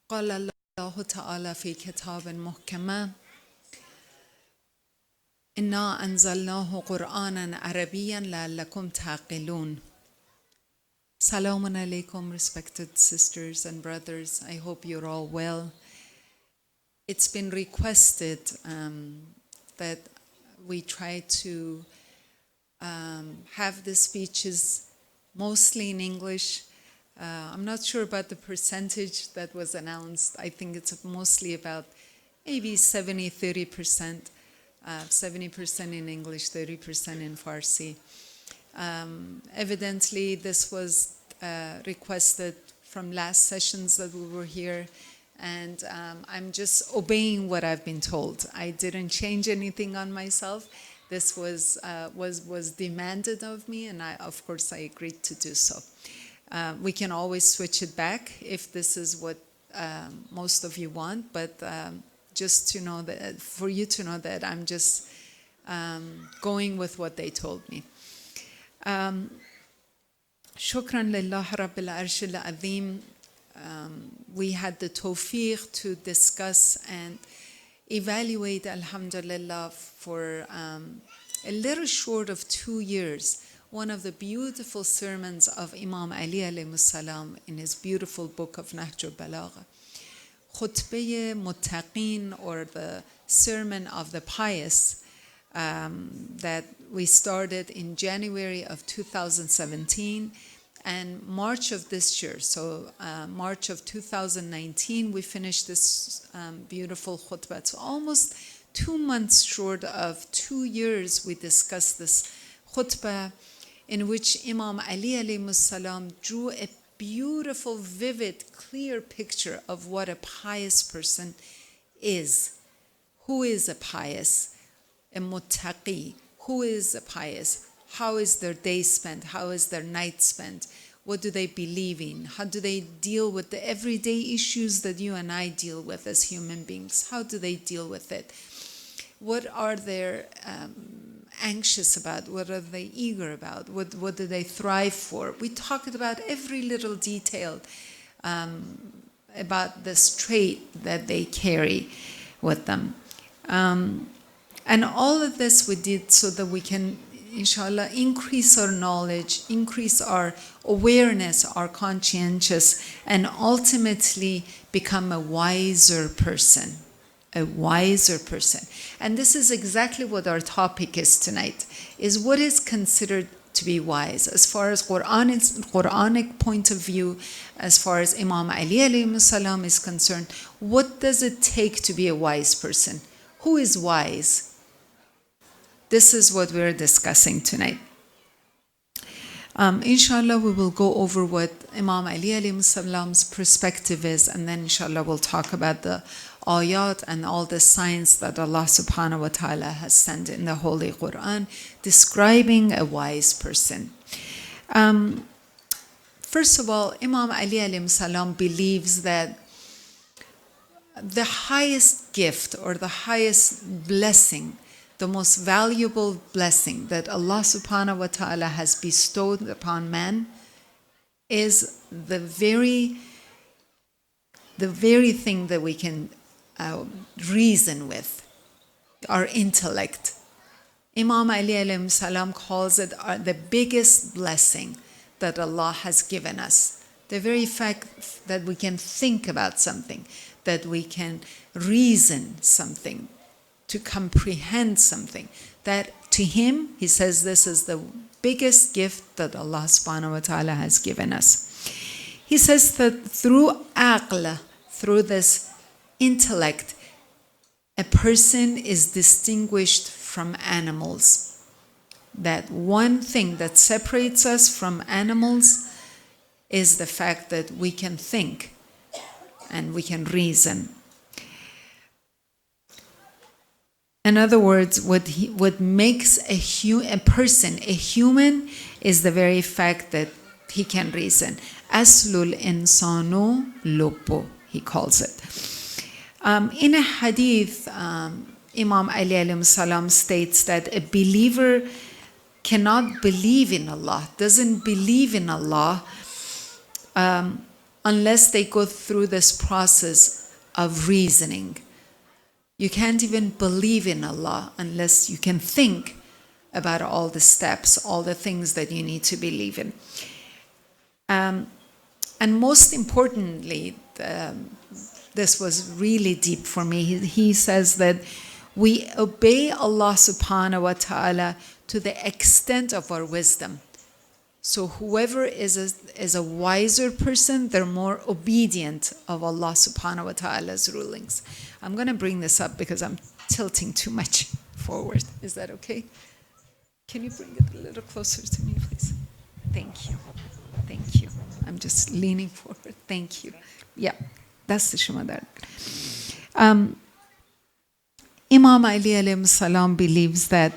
قال الله تعالى في كتاب محكم إنا أنزلناه قرآنا عربيا لعلكم تعقلون. Salaam alaikum, respected sisters and brothers. I hope you're all well. It's been requested that we try to have the speeches mostly in English. I'm not sure about the percentage that was announced. I think it's mostly about maybe 30%, 70% in English, 30% in Farsi. Evidently, this was requested from last sessions that we were here, and I'm just obeying what I've been told. I didn't change anything on myself. This was demanded of me, and of course I agreed to do so. We can always switch it back if this is what most of you want, but just to know that, for you to know that I'm just going with what they told me. Shukran lillah Rabbil Arshil Azim. We had the tawfiq to discuss and evaluate, alhamdulillah, for a little short of 2 years, one of the beautiful sermons of Imam Ali alayhi salam in his beautiful book of البلاغه. Khutbah Muttaqin, or the sermon of the pious, that we started in January of 2017, and March of this year, so March of 2019, we finished this beautiful khutbah. So almost 2 months short of 2 years, we discussed this khutbah, in which Imam Ali alayhi salam drew a beautiful, vivid, clear picture of what a pious person is. Who is a pious? A muttaqi. Who is a pious? How is their day spent? How is their night spent? What do they believe in? How do they deal with the everyday issues that you and I deal with as human beings? How do they deal with it? What are they anxious about? What are they eager about? What do they thrive for? We talked about every little detail about this trait that they carry with them. And all of this we did so that we can, inshallah, increase our knowledge, increase our awareness, our conscientious, and ultimately become a wiser person. A wiser person. And this is exactly what our topic is tonight, is what is considered to be wise. As far as Quranic point of view, as far as Imam Ali alayhi salam is concerned, what does it take to be a wise person? Who is wise? This is what we're discussing tonight. Inshallah, we will go over what Imam Ali alayhi salam's perspective is, and then inshallah we'll talk about the ayat and all the signs that Allah subhanahu wa ta'ala has sent in the Holy Quran describing a wise person. First of all, Imam Ali alayhi salam believes that the highest gift, or the highest blessing, the most valuable blessing that Allah subhanahu wa ta'ala has bestowed upon man is the very thing that we can reason with, our intellect. Imam Ali alayhi salam calls it the biggest blessing that Allah has given us. The very fact that we can think about something, that we can reason something, to comprehend something, that to him, he says, this is the biggest gift that Allah subhanahu wa ta'ala has given us. He says that through aql, through this intellect, a person is distinguished from animals. That one thing that separates us from animals is the fact that we can think and we can reason. In other words, what makes a person a human is the very fact that he can reason. Aslul insanu lubbu, he calls it. In a hadith, Imam Ali alayhi salam states that a believer cannot believe in Allah, doesn't believe in Allah unless they go through this process of reasoning. You can't even believe in Allah unless you can think about all the steps, all the things that you need to believe in. And most importantly, this was really deep for me. He says that we obey Allah subhanahu wa ta'ala to the extent of our wisdom. So whoever is a wiser person, they're more obedient of Allah subhanahu wa ta'ala's rulings. I'm going to bring this up because I'm tilting too much forward. Is that okay? Can you bring it a little closer to me, please? Thank you. Thank you. I'm just leaning forward. Thank you. Yeah, that's the Shumadar. Imam Ali alayhi salam believes that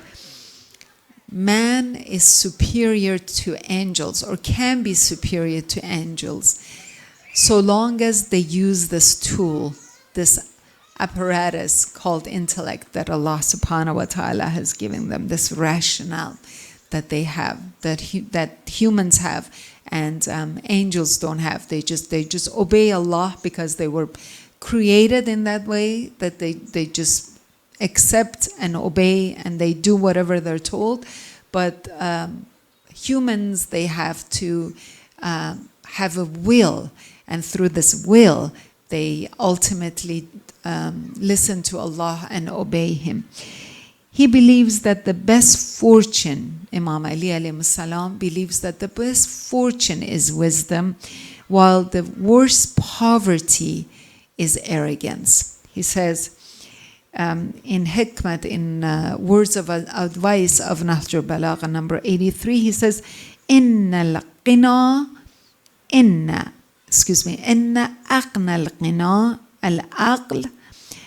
man is superior to angels, or can be superior to angels, so long as they use this tool, this apparatus called intellect that Allah subhanahu wa ta'ala has given them, this rationale that they have, that humans have, and angels don't have. They just obey Allah because they were created in that way, that they just accept and obey, and they do whatever they're told. But humans, they have to have a will, and through this will, they ultimately listen to Allah and obey Him. He believes that the best fortune, Imam Ali alayhi salam believes that the best fortune is wisdom, while the worst poverty is arrogance. He says, in Hikmat, in words of advice of Nahj al-Balagha number 83, he says, Inna aqna al-qina al-aql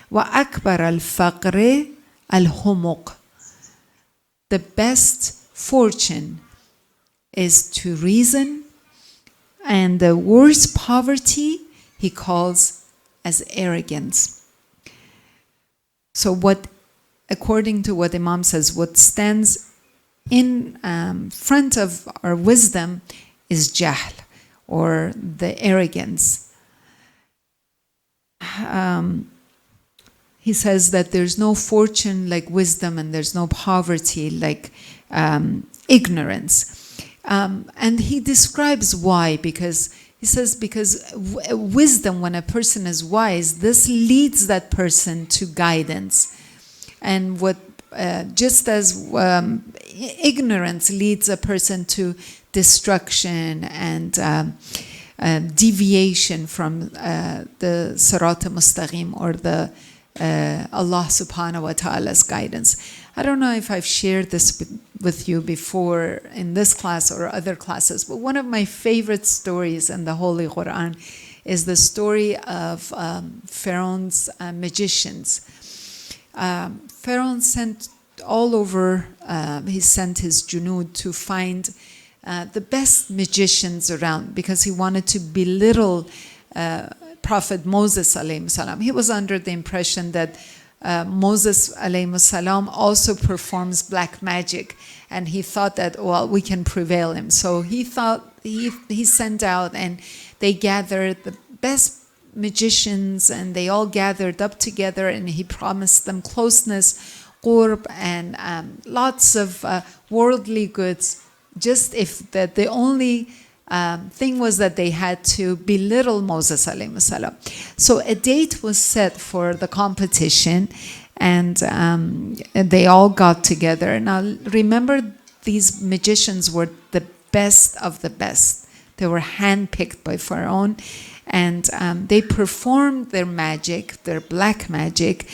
wa akbar al-faqr al-humuq. The best fortune is to reason, and the worst poverty he calls as arrogance. So what, according to what Imam says, what stands in front of our wisdom is jahl, or the arrogance. He says that there's no fortune like wisdom, and there's no poverty like ignorance. And he describes why, because he says, because wisdom, when a person is wise, this leads that person to guidance. And what just as ignorance leads a person to destruction and deviation from the Sirat al-Mustaqim, or the Allah subhanahu wa ta'ala's guidance. I don't know if I've shared this with you before in this class or other classes, but one of my favorite stories in the Holy Quran is the story of Pharaoh's magicians. Pharaoh sent all over, he sent his junud to find the best magicians around, because he wanted to belittle Prophet Moses alayhi salam. He was under the impression that Moses alayhi salam also performs black magic, and he thought that, well, we can prevail him. So he thought, he sent out, and they gathered the best magicians, and they all gathered up together, and he promised them closeness, qurb, and lots of worldly goods. Just if that the only thing was that they had to belittle Moses alayhi salam. So a date was set for the competition, and they all got together. Now remember, these magicians were the best of the best. They were handpicked by Pharaoh, and they performed their magic, their black magic.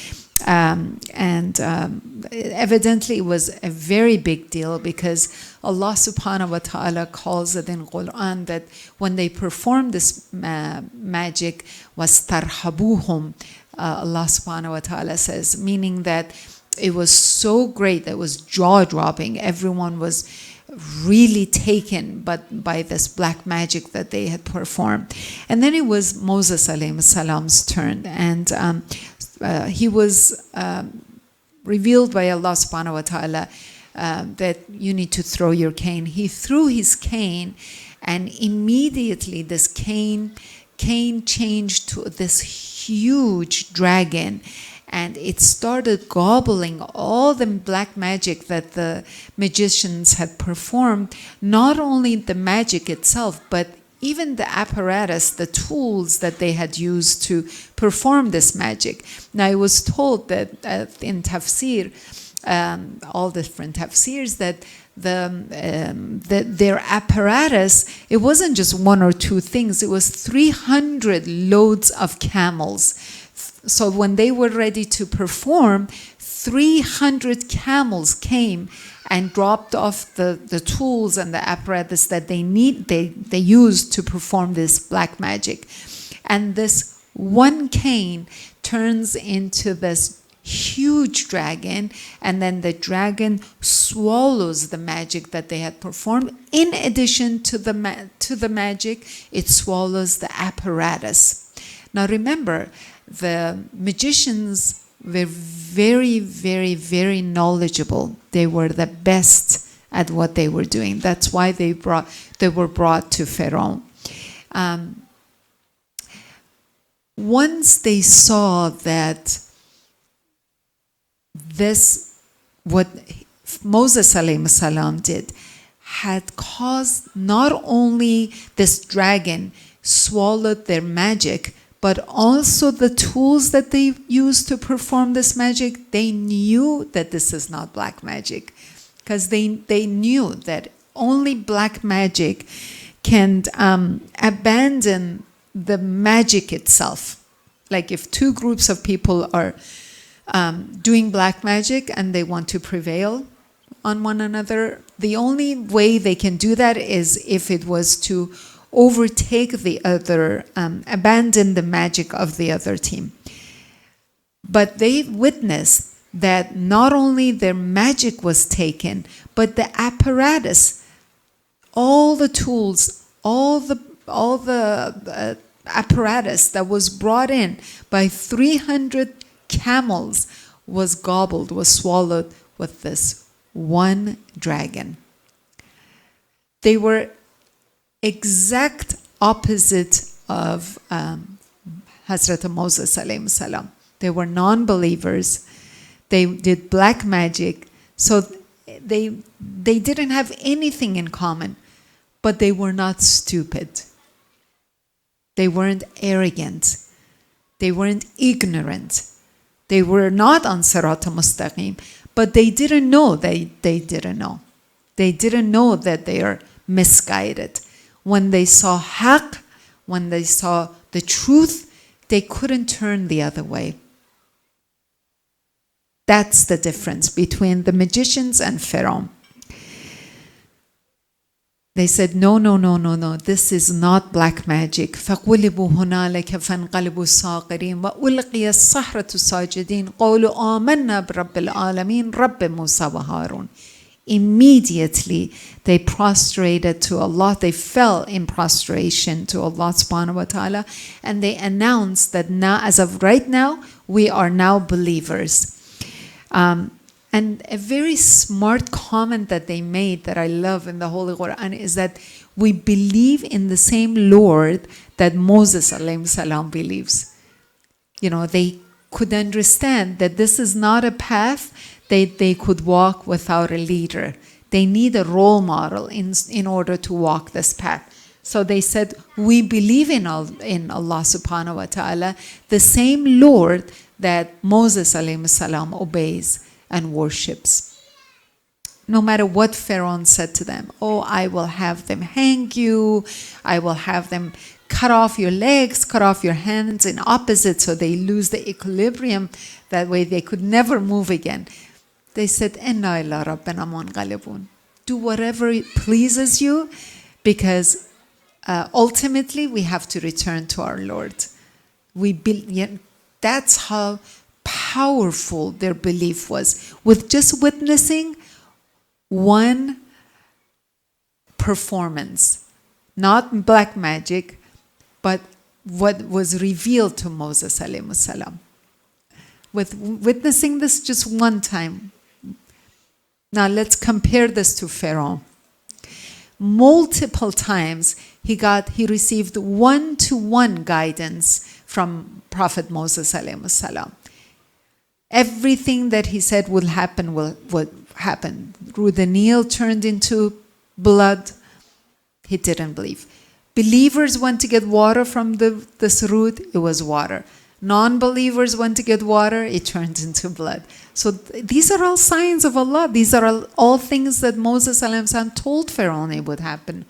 Evidently it was a very big deal, because Allah subhanahu wa ta'ala calls it in Qur'an that when they performed this magic, was tarhabuhum, Allah subhanahu wa ta'ala says, meaning that it was so great, that it was jaw-dropping. Everyone was really taken by this black magic that they had performed. And then it was Moses alayhi salam's turn, and he was revealed by Allah subhanahu wa ta'ala that you need to throw your cane. He threw his cane, and immediately this cane cane changed to this huge dragon, and it started gobbling all the black magic that the magicians had performed, not only the magic itself, but even the apparatus, the tools that they had used to perform this magic. Now, I was told that in tafsir, all different tafsirs, that their apparatus, it wasn't just one or two things, it was 300 loads of camels. So when they were ready to perform, 300 camels came and dropped off the tools and the apparatus that they used to perform this black magic. And this one cane turns into this huge dragon, and then the dragon swallows the magic that they had performed. In addition to the magic, it swallows the apparatus. Now remember, the magicians were very, very, very knowledgeable. They were the best at what they were doing. That's why they were brought to Pharaoh. Once they saw that what Moses alayhi salam did, had caused not only this dragon swallowed their magic, but also the tools that they used to perform this magic, they knew that this is not black magic. Because they knew that only black magic can abandon the magic itself. Like if two groups of people are doing black magic and they want to prevail on one another, the only way they can do that is if it was to overtake the other, abandon the magic of the other team. But they witnessed that not only their magic was taken, but the apparatus, all the tools, all the apparatus that was brought in by 300 camels was gobbled, was swallowed with this one dragon. They were exact opposite of Hazrat Moses alayhi salam. They were non-believers. They did black magic. So they didn't have anything in common, but they were not stupid. They weren't arrogant. They weren't ignorant. They were not on Sirat al-Mustaqim, but they didn't know they didn't know. They didn't know that they are misguided. When they saw haqq, when they saw the truth, they couldn't turn the other way. That's the difference between the magicians and Pharaoh. They said, no, this is not black magic. فَقُلِبُوا هُنَالِكَ فَانْقَلِبُوا الصَّاغِرِينَ وَأُلْقِيَ السَّحْرَةُ سَاجِدِينَ قَالُوا آمَنَّا بِرَبِّ الْعَالَمِينَ رَبِّ مُوسَى وَهَارُونَ. Immediately they prostrated to Allah. They fell in prostration to Allah subhanahu wa ta'ala, and they announced that now, as of right now, we are now believers. And a very smart comment that they made that I love in the Holy Quran is that we believe in the same Lord that Moses alayhi salam believes. You know, they could understand that this is not a path they could walk without a leader. They need a role model in order to walk this path. So they said, we believe in Allah subhanahu wa ta'ala, the same Lord that Moses alayhi salam obeys and worships. No matter what Pharaoh said to them, oh, I will have them hang you, I will have them cut off your legs, cut off your hands in opposite so they lose the equilibrium, that way they could never move again. They said, Inna ila rabbina munqalibun. Do whatever pleases you, because ultimately we have to return to our Lord. That's how powerful their belief was. With just witnessing one performance, not black magic, but what was revealed to Moses alayhi salam. With witnessing this just one time. Now let's compare this to Pharaoh. multiple times he received one-to-one guidance from Prophet Moses alayhi salam. Everything that he said will happen would happen. The Nile turned into blood. He didn't believe. Believers went to get water from this root, it was water. Non-believers went to get water, it turned into blood. So these are all signs of Allah. These are all things that Moses ﷺ told Pharaoh would happen.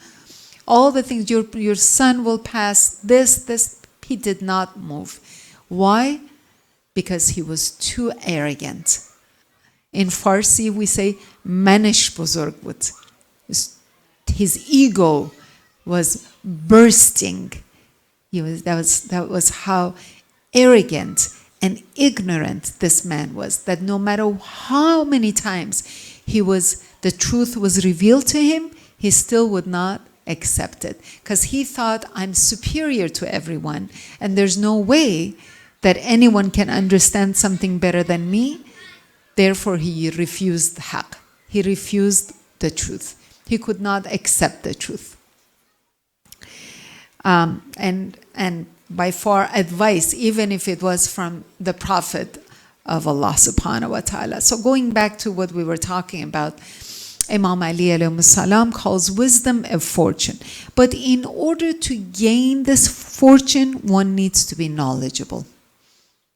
All the things, your son will pass this. He did not move. Why? Because he was too arrogant. In Farsi we say, manish buzurg bud. His ego was bursting. That was how arrogant and ignorant this man was, that no matter how many times the truth was revealed to him, he still would not accept it. Because he thought, I'm superior to everyone, and there's no way that anyone can understand something better than me. Therefore, he refused the haqq. He refused the truth. He could not accept the truth. And by far advice, even if it was from the Prophet of Allah subhanahu wa ta'ala. So going back to what we were talking about, Imam Ali alayhi salam calls wisdom a fortune. But in order to gain this fortune, one needs to be knowledgeable.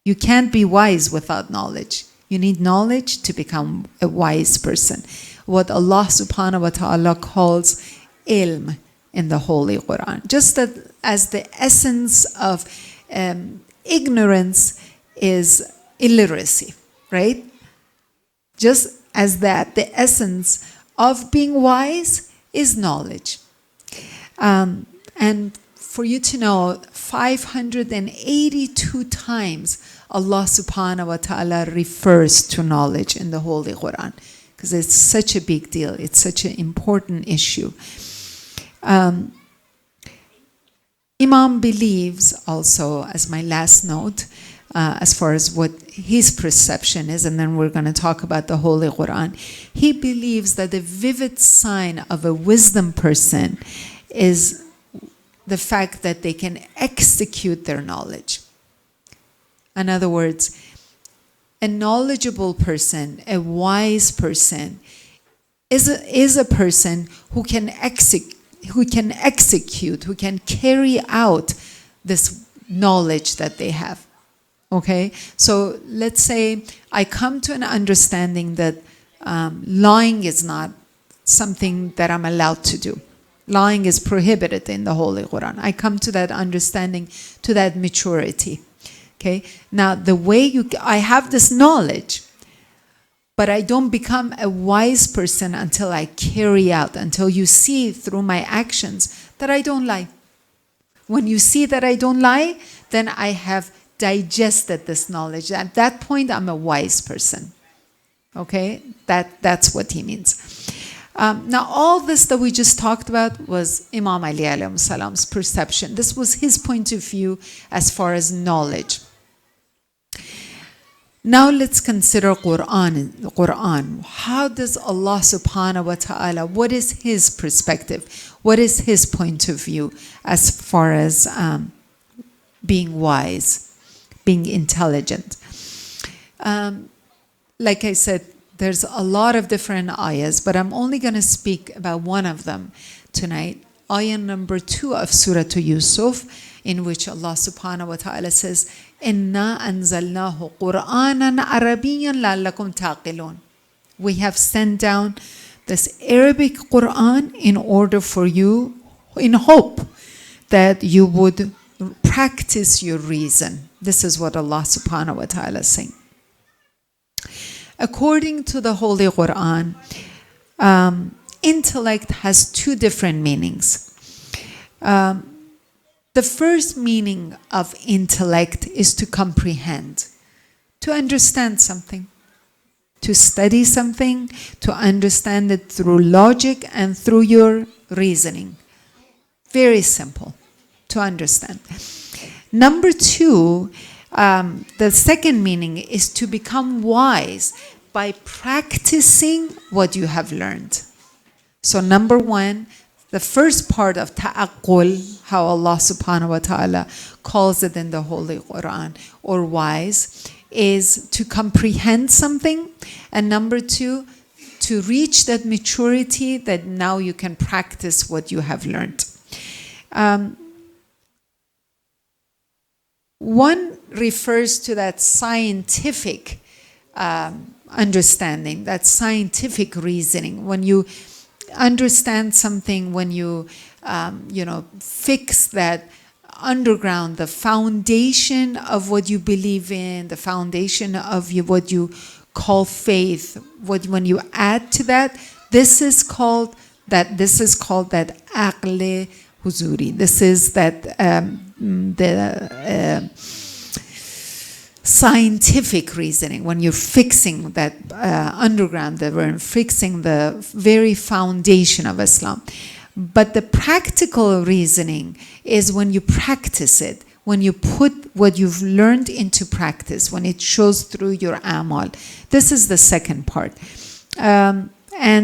You can't be wise without knowledge. You need knowledge to become a wise person. What Allah subhanahu wa ta'ala calls ilm in the Holy Quran. Just as the essence of ignorance is illiteracy, right? Just as that, the essence of being wise is knowledge. And for you to know, 582 times Allah subhanahu wa ta'ala refers to knowledge in the Holy Quran, because it's such a big deal. It's such an important issue. Imam believes also, as my last note, as far as what his perception is, and then we're going to talk about the Holy Quran. He believes that the vivid sign of a wisdom person is the fact that they can execute their knowledge. In other words, a knowledgeable person, a wise person, is a person who can execute, who can carry out this knowledge that they have. Okay? So let's say I come to an understanding that lying is not something that I'm allowed to do. Lying is prohibited in the Holy Quran. I come to that understanding, to that maturity. Okay? Now, the way I have this knowledge, but I don't become a wise person until I carry out, until you see through my actions that I don't lie. When you see that I don't lie, then I have digested this knowledge. At that point, I'm a wise person. Okay? That's what he means. Now, all this that we just talked about was Imam Ali alayhi salam's perception. This was his point of view as far as knowledge. Now let's consider Quran. How does Allah subhanahu wa ta'ala, what is his perspective? What is his point of view as far as being wise, being intelligent? Like I said, there's a lot of different ayahs, but I'm only going to speak about one of them tonight. Ayah number 2 of Surah Yusuf, in which Allah subhanahu wa ta'ala says, Inna anzalnahu Qur'anan Arabiyyan la'allakum taqilun. We have sent down this Arabic Qur'an in order for you, in hope that you would practice your reason. This is what Allah subhanahu wa ta'ala is saying. According to the Holy Quran, intellect has 2 different meanings. The first meaning of intellect is to comprehend, to understand something, to study something, to understand it through logic and through your reasoning. Very simple to understand. Number 2, the second meaning is to become wise by practicing what you have learned. So number 1, the first part of ta'aqqul, how Allah subhanahu wa ta'ala calls it in the Holy Quran, or wise, is to comprehend something. And number two, to reach that maturity that now you can practice what you have learned. One refers to that scientific understanding, that scientific reasoning. When you understand something, when you, fix that underground, the foundation of what you believe in, the foundation of what you call faith, when you add to that, this is called that aql huzuri. This is that the scientific reasoning, when you're fixing that underground, when fixing the very foundation of Islam. But the practical reasoning is when you practice it, when you put what you've learned into practice, when it shows through your amal. This is the second part. Imam Ali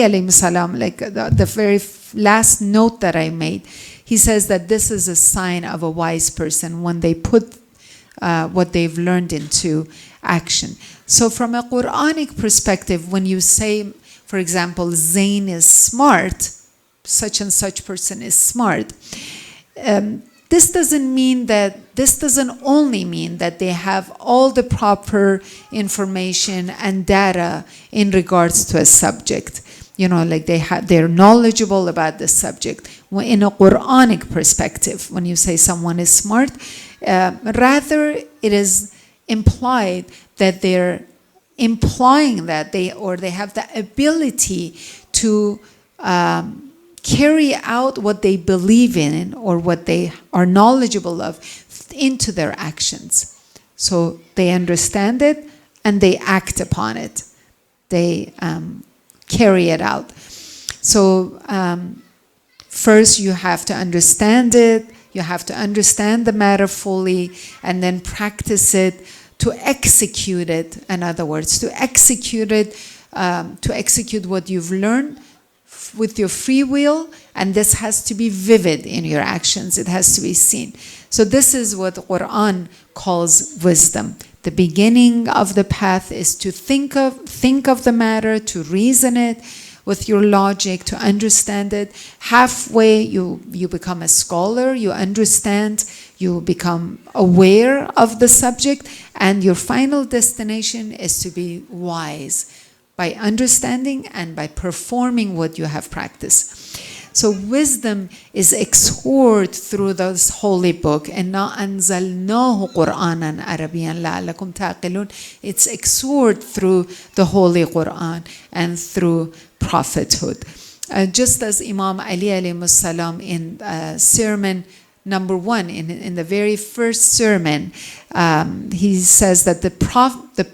alayhi salam, like the very last note that I made, he says that this is a sign of a wise person when they put what they've learned into action. So from a Quranic perspective, when you say, for example, Zain is smart, such and such person is smart, this doesn't only mean that they have all the proper information and data in regards to a subject. Like they're knowledgeable about the subject. In a Quranic perspective, when you say someone is smart, rather it is implied that they're implying that they have the ability to carry out what they believe in or what they are knowledgeable of into their actions. So they understand it and they act upon it. They carry it out. So first you have to understand it, you have to understand the matter fully, and then practice it to execute it. In other words, to execute it, to execute what you've learned with your free will, and this has to be vivid in your actions. It has to be seen. So this is what the Quran calls wisdom. The beginning of the path is to think of the matter, to reason it with your logic, to understand it. Halfway, you become a scholar, you understand, you become aware of the subject, and your final destination is to be wise by understanding and by performing what you have practiced. So wisdom is exhorted through this holy book. إِنَّا أَنزَلْنَاهُ قُرْآنًا عَرَبِيًّا لَعَلَّكُمْ تَعْقِلُونَ. It's exhorted through the Holy Quran and through prophethood. Just as Imam Ali alayhi salam in sermon number 1, in the very first sermon, he says that the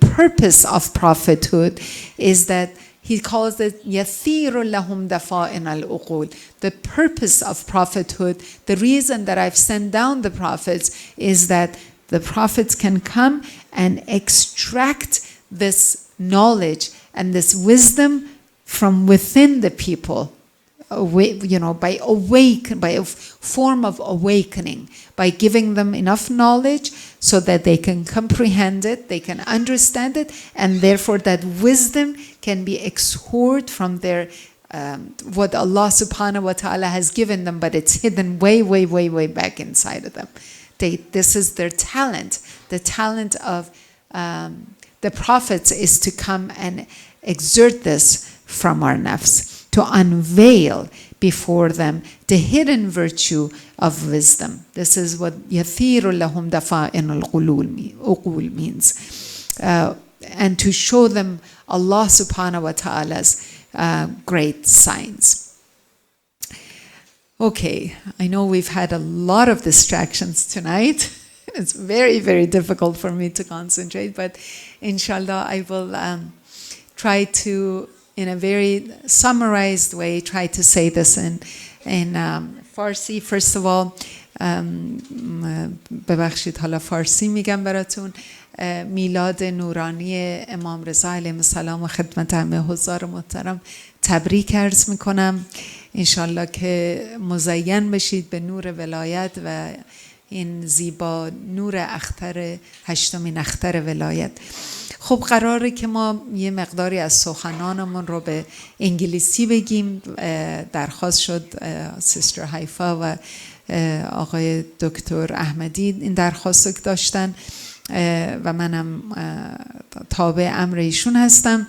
purpose of prophethood is that he calls it يَثِيرُ لَهُمْ دَفَائِنَ الْأُقُولِ. The purpose of prophethood, the reason that I've sent down the prophets, is that the prophets can come and extract this knowledge and this wisdom from within the people. By a form of awakening, by giving them enough knowledge so that they can comprehend it, they can understand it, and therefore that wisdom can be exhorted from their what Allah subhanahu wa ta'ala has given them, but it's hidden way, way, way, way back inside of them. This is their talent. The talent of the prophets is to come and exert this from our nafs, to unveil before them the hidden virtue of wisdom. This is what يَثِيرُ لَهُمْ دَفَائِنُ الْأُقُولِ means. And to show them Allah subhanahu wa ta'ala's great signs. Okay, I know we've had a lot of distractions tonight. It's very, very difficult for me to concentrate, but inshallah I will try to, in a very summarized way, try to say this in Farsi. First of all, ببخشید حالا فارسی میگم براتون، میلاد نورانی امام رضا علیه السلام و خدمت همه حضار محترم تبریک عرض میکنم. انشالله که مزین بشید به نور ولایت و این زیبا نور اختر، هشتمین اختر ولایت. خب قراره که ما یه مقداری از سخنانمون رو به انگلیسی بگیم. درخواست شد سیستر حیفا و آقای دکتر احمدی این درخواست داشتن و منم تابع امر ایشون هستم.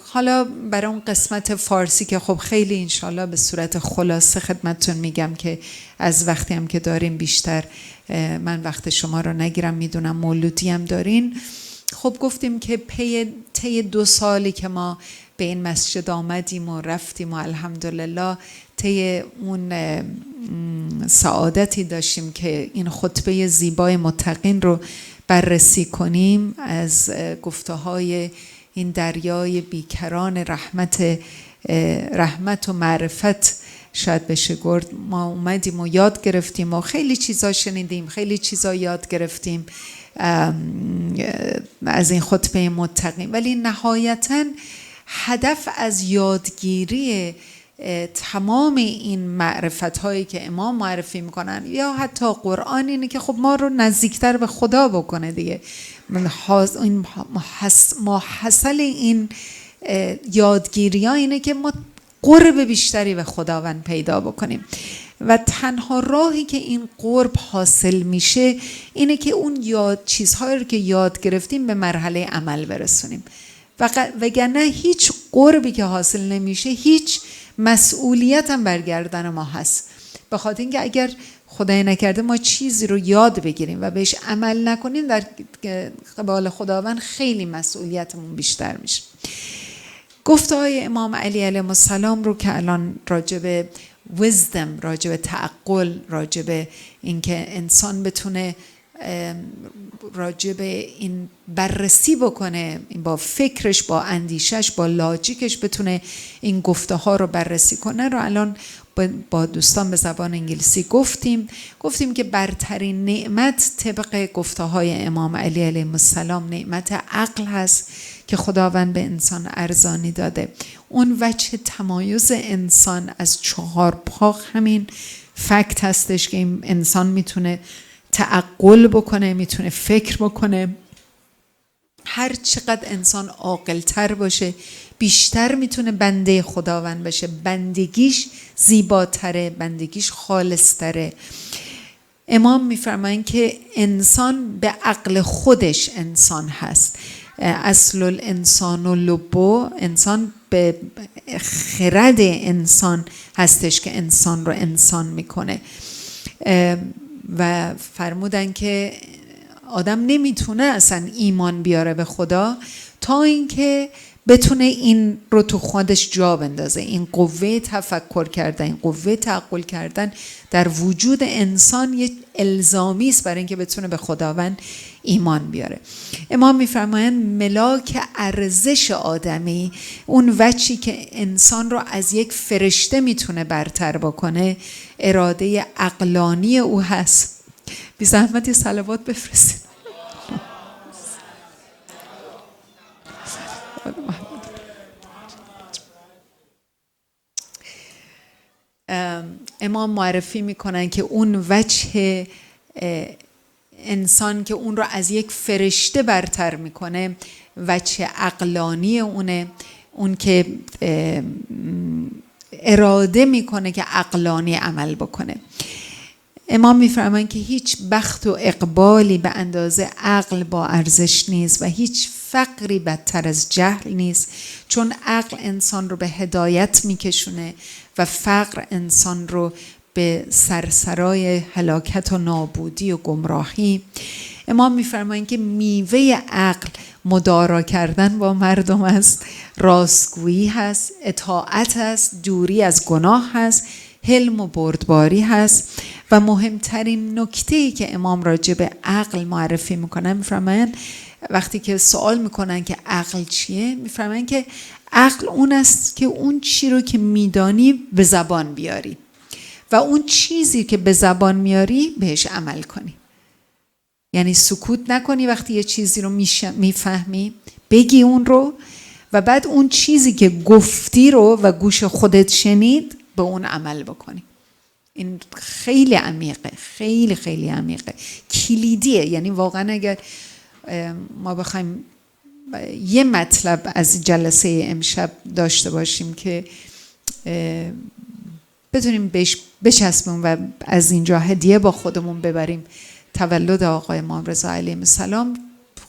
حالا برای اون قسمت فارسی که خب خیلی انشالله به صورت خلاصه خدمتتون میگم که از وقتی هم که داریم بیشتر من وقت شما رو نگیرم، میدونم مولودی هم دارین. خب گفتیم که طی 2 سالی که ما به این مسجد آمدیم و رفتیم و الحمدلله طی اون سعادتی داشتیم که این خطبه زیبای متقین رو بررسی کنیم از گفته‌های این دریای بیکران رحمت و معرفت شاید بشه گفت. ما اومدیم و یاد گرفتیم و خیلی چیزا شنیدیم، خیلی چیزا یاد گرفتیم از این خطبه متقین، ولی نهایتاً هدف از یادگیری تمام این معرفت هایی که امام معرفی میکنن یا حتی قرآن اینه که خب ما رو نزدیکتر به خدا بکنه دیگه. حاصل این یادگیری ها اینه که ما قرب بیشتری به خداوند پیدا بکنیم و تنها راهی که این قرب حاصل میشه اینه که اون چیزهایی رو که یاد گرفتیم به مرحله عمل برسونیم. وگرنه هیچ قربی که حاصل نمیشه هیچ مسئولیت هم بر گردن ما هست، به خاطر اینکه اگر خدای نکرده ما چیزی رو یاد بگیریم و بهش عمل نکنیم در قبال خداوند خیلی مسئولیتمون بیشتر میشه. گفته‌های امام علی علیه السلام رو که الان راجب wisdom، راجب تعقل، راجب اینکه انسان بتونه راجب این بررسی بکنه، با فکرش، با اندیشش، با لاجیکش بتونه این گفته ها رو بررسی کنه رو الان با دوستان به زبان انگلیسی گفتیم که برترین نعمت طبق گفته های امام علی علیه السلام نعمت عقل هست که خداوند به انسان ارزانی داده. اون وجه تمایز انسان از 4 پا همین فکت هستش که این انسان میتونه تعقل بکنه، میتونه فکر بکنه. هر چقدر انسان عاقل‌تر باشه بیشتر میتونه بنده خداوند بشه، بندگیش زیباتره، بندگیش خالص‌تره. امام میفرمایند که انسان به عقل خودش انسان هست. اصل الانسان و لبو، انسان به خرد انسان هستش که انسان رو انسان میکنه و فرمودن که آدم نمیتونه اصلا ایمان بیاره به خدا تا اینکه بتونه این رو تو خودش جا بندازه. این قوه تفکر کردن، این قوه تعقل کردن در وجود انسان یک الزامی است برای اینکه بتونه به خداوند ایمان بیاره. امام میفرمایند ملاک ارزش آدمی، اون وجهی که انسان رو از یک فرشته میتونه برتر بکنه، اراده عقلانی او هست. بی زحمت یه صلوات بفرستید. امام معرفی میکنن که اون وجه انسان که اون رو از یک فرشته برتر میکنه وجه عقلانی اونه، اون که اراده میکنه که عقلانی عمل بکنه. امام میفرمایند که هیچ بخت و اقبالی به اندازه عقل با ارزش نیست و هیچ فقری بدتر از جهل نیست، چون عقل انسان رو به هدایت میکشونه و فقر انسان رو به سرسرای هلاکت و نابودی و گمراهی. امام میفرمایند که میوه عقل مدارا کردن با مردم است، راستگویی هست، اطاعت هست، دوری از گناه هست، حلم و بردباری هست. و مهمترین نکته‌ای که امام راجع به عقل معرفی میکنن، میفرمایند وقتی که سوال میکنن که عقل چیه، میفرمایند که عقل اون است که اون چی رو که میدانی به زبان بیاری. و اون چیزی که به زبان میاری بهش عمل کنی. یعنی سکوت نکنی وقتی یه چیزی رو میفهمی، بگی اون رو و بعد اون چیزی که گفتی رو و گوش خودت شنید به اون عمل بکنی. این خیلی عمیقه، خیلی خیلی عمیقه، کلیدیه. یعنی واقعا اگر ما بخوایم یه مطلب از جلسه امشب داشته باشیم که بتونیم بهش بچسبیم و از اینجا هدیه با خودمون ببریم تولد آقای امام رضا علیه السلام،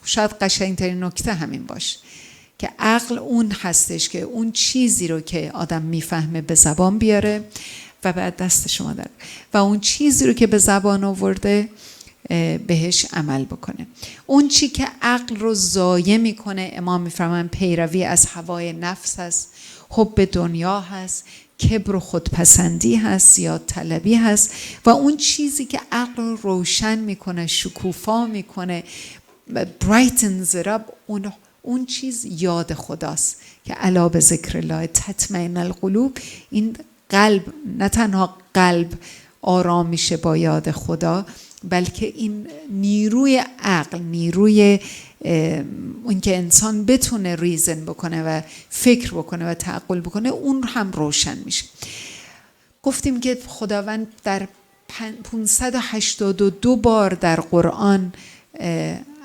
شاید قشنگترین نکته همین باشه که عقل اون هستش که اون چیزی رو که آدم میفهمه به زبان بیاره و بعد دست شما داره و اون چیزی رو که به زبان آورده بهش عمل بکنه. اون چی که عقل رو ضایع میکنه، امام میفرمان پیروی از هوای نفس هست، حب دنیا هست، کبر و خودپسندی هست، زیاد طلبی هست و اون چیزی که عقل رو روشن میکنه، شکوفا میکنه، brightens it up، اون چیز یاد خداست که الا به ذکر الله تطمئن القلوب. این قلب، نه تنها قلب آرام میشه با یاد خدا، بلکه این نیروی عقل، نیروی اون که انسان بتونه ریزن بکنه و فکر بکنه و تعقل بکنه، اون هم روشن میشه. گفتیم که خداوند در 582 بار در قرآن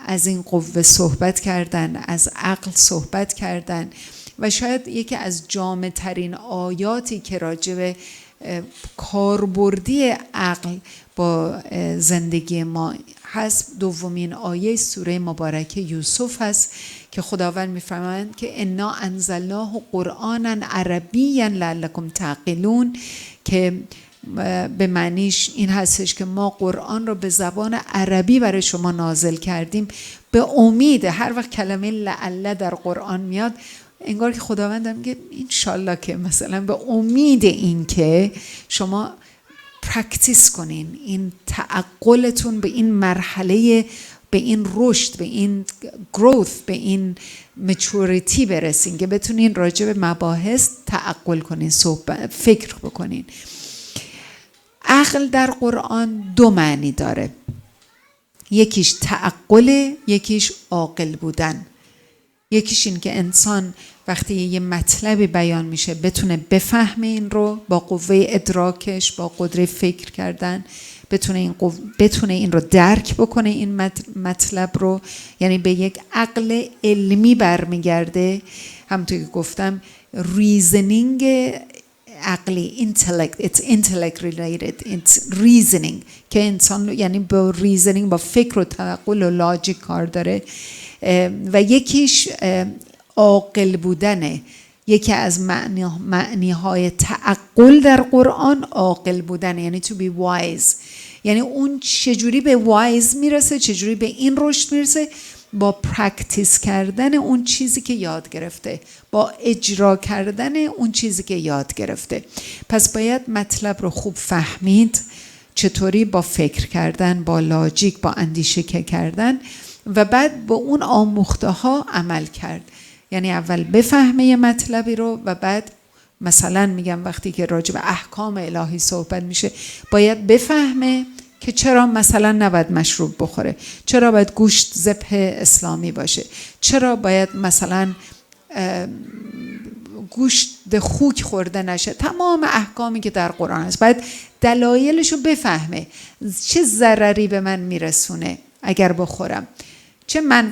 از این قوه صحبت کردن، از عقل صحبت کردن و شاید یکی از جامع ترین آیاتی که راجب کاربردی عقل با زندگی ما هست، دومین آیه سوره مبارکه یوسف هست که خداوند میفرماید که انا انزلناه قرآنا عربیا لعلکم تعقلون، که به معنیش این هستش که ما قرآن رو به زبان عربی برای شما نازل کردیم به امید. هر وقت کلمه لعل در قرآن میاد انگار که خداوند میگه انشالله که مثلا به امید این که شما پرکتیس کنین، این تعقلتون به این مرحله، به این رشد، به این گروث، به این مچوریتی برسین که بتونین راجع به مباحث تعقل کنین، فکر بکنین. عقل در قرآن دو معنی داره، یکیش تعقل، یکیش عاقل بودن. یکیش این که انسان وقتی یه مطلبی بیان میشه بتونه بفهمه این رو با قوه ادراکش، با قدرت فکر کردن، بتونه این رو درک بکنه، این مطلب رو، یعنی به یک عقل علمی برمیگرده. همونطور که گفتم ریزنینگ عقلی، it's intellect related, it's reasoning که انسان یعنی با ریزنینگ، با فکر و تعقل و لاجیک کار داره. و یکیش عاقل بودنه. یکی از معنی‌های تعقل در قرآن عاقل بودن، یعنی to be wise. یعنی اون چجوری به wise میرسه، چجوری به این رشد میرسه؟ با پرکتیس کردن اون چیزی که یاد گرفته، با اجرا کردن اون چیزی که یاد گرفته. پس باید مطلب رو خوب فهمید، چطوری با فکر کردن، با لاجیک، با اندیشه کردن و بعد با اون آموخته ها عمل کرد. یعنی اول بفهمه یه مطلبی رو و بعد مثلا میگم وقتی که راجع به احکام الهی صحبت میشه باید بفهمه که چرا مثلا نباید مشروب بخوره، چرا باید گوشت ذبح اسلامی باشه، چرا باید مثلا گوشت خوک خورده نشه. تمام احکامی که در قرآن هست باید دلایلشو بفهمه. چه ضرری به من میرسونه اگر بخورم؟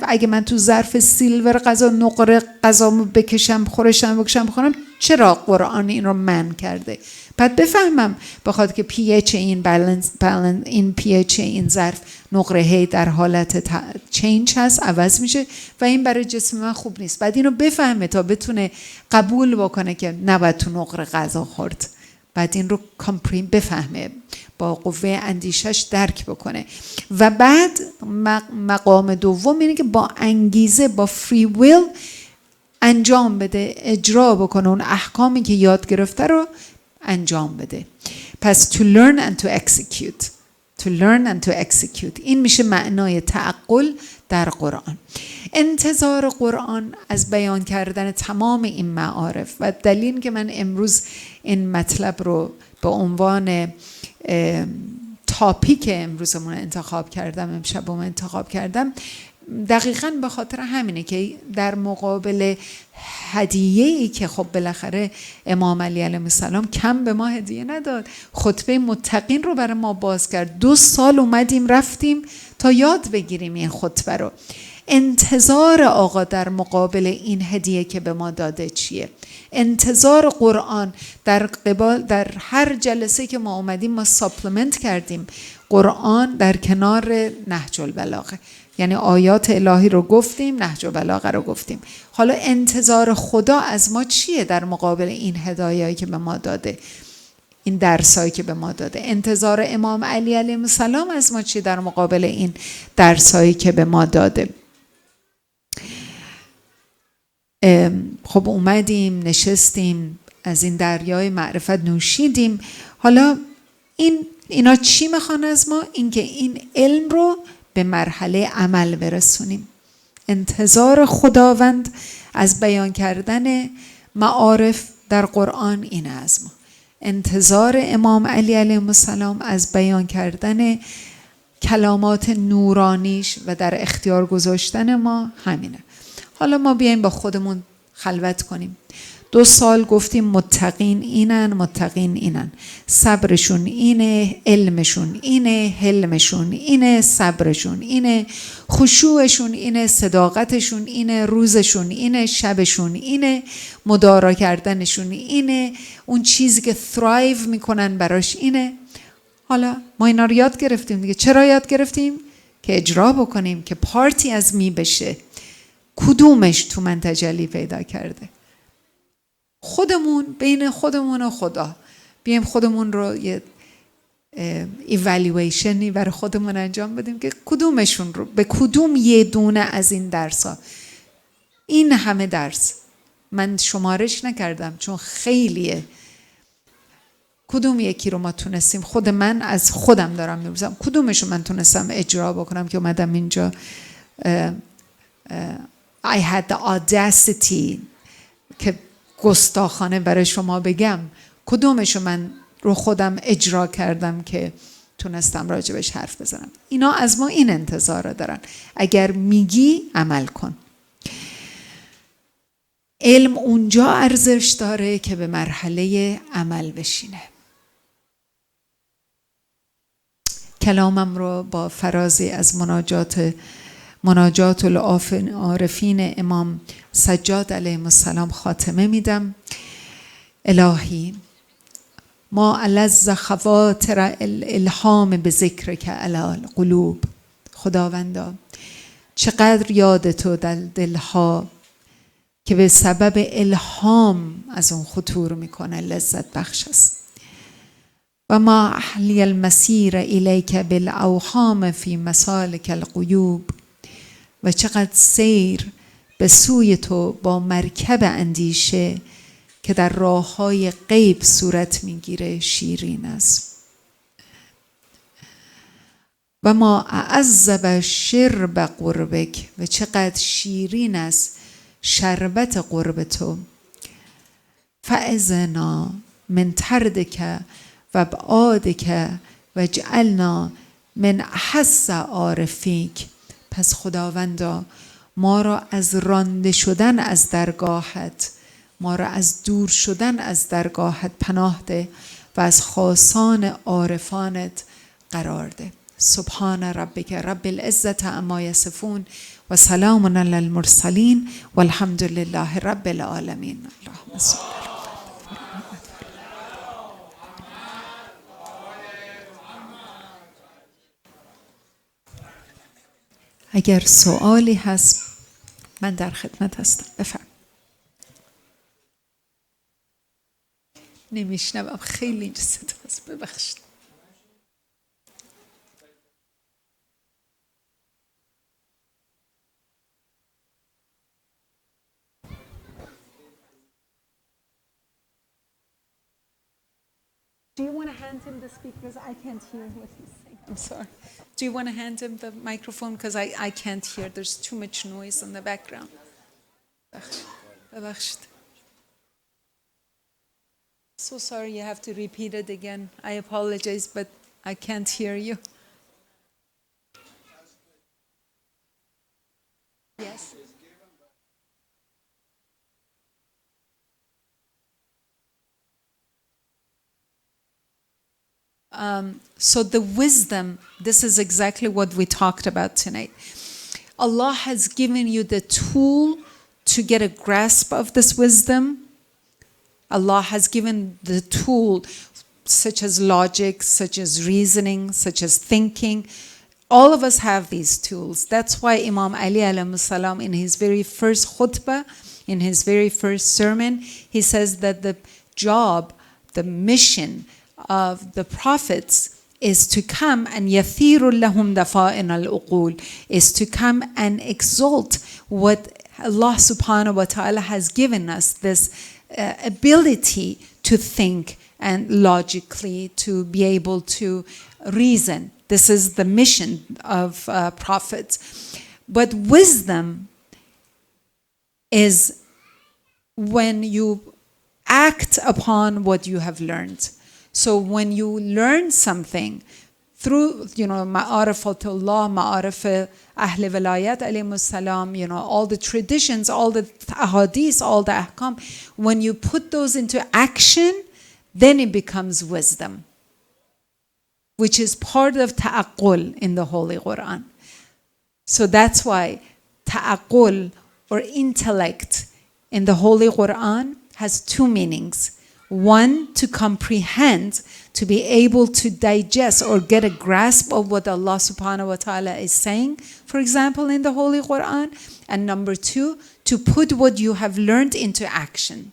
اگه من تو ظرف سیلور غذا نقره غذامو بکشم، خورشم بکشم بخورم، چرا قرآن این رو منع کرده؟ بعد بفهمم بخاطر که pH این pH این ظرف نقره در حالت چینج هست، عوض میشه و این برای جسم من خوب نیست. بعد اینو بفهمه تا بتونه قبول بکنه که نباید تو نقره غذا خورد. بعد این رو بفهمه، با قوه اندیشش درک بکنه و بعد مقام دوم اینه که با انگیزه، با فری ویل انجام بده، اجرا بکنه، اون احکامی که یاد گرفته رو انجام بده. پس to learn and to execute. to learn and to execute. این میشه معنای تعقل در قرآن. انتظار قرآن از بیان کردن تمام این معارف و دلیل که من امروز این مطلب رو به عنوان تاپیک امروزمون انتخاب کردم، امشبمون انتخاب کردم، دقیقاً به خاطر همینه که در مقابل هدیه‌ای که خب بالاخره امام علی علیه السلام کم به ما هدیه نداد، خطبه متقین رو برای ما باز کرد، 2 سال اومدیم رفتیم تا یاد بگیریم این خطبه رو. انتظار آقا در مقابل این هدیه که به ما داده چیه؟ انتظار قرآن در هر جلسه که ما اومدیم ما ساپلمنت کردیم قرآن در کنار نهج البلاغه، یعنی آیات الهی رو گفتیم، نهج البلاغه رو گفتیم. حالا انتظار خدا از ما چیه در مقابل این هدایایی که به ما داده، این درسایی که به ما داده؟ انتظار امام علی علیه السلام از ما چیه در مقابل این درسایی که به ما داده؟ خب اومدیم نشستیم از این دریای معرفت نوشیدیم. حالا اینا چی میخوان از ما؟ اینکه این علم رو به مرحله عمل برسونیم. انتظار خداوند از بیان کردن معارف در قرآن اینه از ما. انتظار امام علی علیه السلام از بیان کردن کلامات نورانیش و در اختیار گذاشتن ما همینه. حالا ما بیایم با خودمون خلوت کنیم. 2 سال گفتیم متقین اینن، صبرشون اینه، علمشون اینه، حلمشون اینه، صبرشون اینه، خشوعشون اینه، صداقتشون اینه، روزشون اینه، شبشون اینه، مدارا کردنشون اینه، اون چیزی که ثرایو میکنن براش اینه. حالا ما اینا رو یاد گرفتیم دیگه. چرا یاد گرفتیم؟ که اجرا بکنیم، که پارتی از می بشه. کدومش تو من تجلی پیدا کرده؟ خودمون، بین خودمون و خدا بیایم خودمون رو یه ایوالویشنی برای خودمون انجام بدیم که کدومشون رو، به کدوم یه دونه از این درس‌ها، این همه درس من شمارش نکردم چون خیلیه، کدوم یکی رو ما تونستیم، خود من از خودم دارم می‌پرسم کدومش رو من تونستم اجرا بکنم که اومدم اینجا I had the audacity که گستاخانه برای شما بگم کدومشو من رو خودم اجرا کردم که تونستم راجبش حرف بزنم. اینا از ما این انتظار رو دارن، اگر میگی عمل کن. علم اونجا ارزش داره که به مرحله عمل بشینه. کلامم رو با فرازی از مناجات العارفین امام سجاد علیه السلام خاتمه میدم. الهی ما الذ خواطر الالهام به ذکر که علی القلوب، خداوندا چقدر یاد تو در دلها که به سبب الهام از اون خطور میکنه لذت بخش است. و ما احلی المسیر الیک بالاوهام فی مسالک الغیوب، و چقدر سیر به سوی تو با مرکب اندیشه که در راههای غیب صورت میگیره شیرین است. و ما اعذب شرب قربک، و چقدر شیرین است شربت قرب تو. فاذنا من تردک و ابعادک و جعلنا من احس عارفیک. پس خداوندا ما را از رانده شدن از درگاهت، ما را از دور شدن از درگاهت پناه ده و از خاصان عارفانت قرار ده. سبحان ربک رب العزة عما یصفون و سلام علی المرسلین و الحمد لله رب العالمین. اللهم صل. اگر سوالی هست من در خدمت هستم. بفرم. نمیشنوم، خیلی صدا هست، ببخشید. Do you want to hand him the speakers? I can't hear what he's saying. I'm sorry. Do you want to hand him the microphone? Because I can't hear. There's too much noise in the background. ببخشید. So sorry you have to repeat it again. I apologize, but I can't hear you. Yes. So the wisdom, this is exactly what we talked about tonight. Allah has given you the tool to get a grasp of this wisdom. Allah has given the tool such as logic, such as reasoning, such as thinking. All of us have these tools. That's why Imam Ali alayhi salam in his very first khutbah, in his very first sermon, he says that the job, the mission of the prophets is to come and يَثِيرُ لَهُمْ دَفَائِنَ الْأُقُولِ, is to come and exalt what Allah subhanahu wa ta'ala has given us, this ability to think and logically to be able to reason. This is the mission of prophets. But wisdom is when you act upon what you have learned. So when you learn something through, ma'arifatullah, ma'arif ahl walayat alayhimus salam, all the traditions, all the ahadith, all the ahkam, when you put those into action, then it becomes wisdom, which is part of ta'aqqul in the Holy Quran. So that's why ta'aqqul or intellect in the Holy Quran has two meanings. One, to comprehend, to be able to digest or get a grasp of what Allah subhanahu wa ta'ala is saying, for example, in the Holy Quran. And number two, to put what you have learned into action.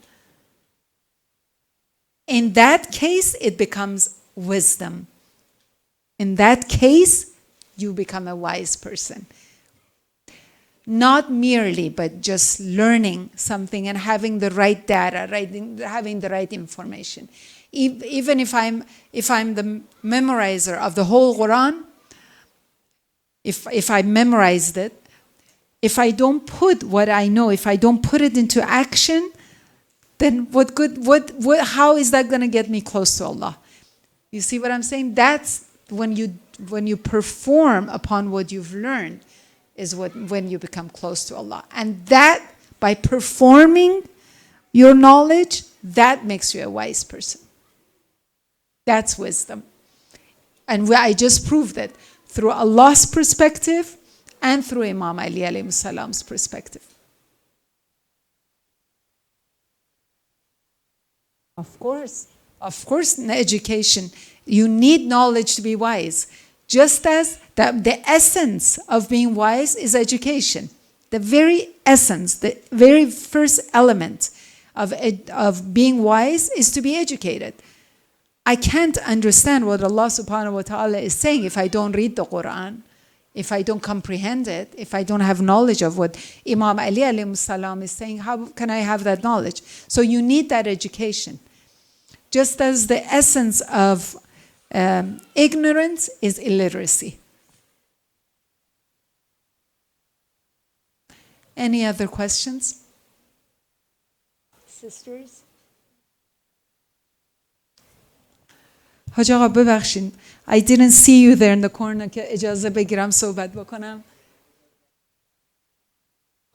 In that case, it becomes wisdom. In that case, you become a wise person. Not merely, but just learning something and having the right data, having the right information. Even if I'm the memorizer of the whole Quran, if I memorized it, if I don't put what I know, if I don't put it into action, then how is that going to get me close to Allah? You see what I'm saying? That's when you perform upon what you've learned, is when you become close to Allah. And that, by performing your knowledge, that makes you a wise person. That's wisdom. And I just proved it through Allah's perspective and through Imam Ali alayhi salam's perspective. Of course, in education, you need knowledge to be wise. Just as the essence of being wise is education. The very essence, the very first element of being wise is to be educated. I can't understand what Allah subhanahu wa ta'ala is saying if I don't read the Quran, if I don't comprehend it, if I don't have knowledge of what Imam Ali alayhi salam is saying. How can I have that knowledge? So you need that education. Just as the essence of ignorance is illiteracy. Any other questions? Sisters? حاج آقا ببخشید. I didn't see you there in the corner که اجازه بگیرم صحبت بکنم.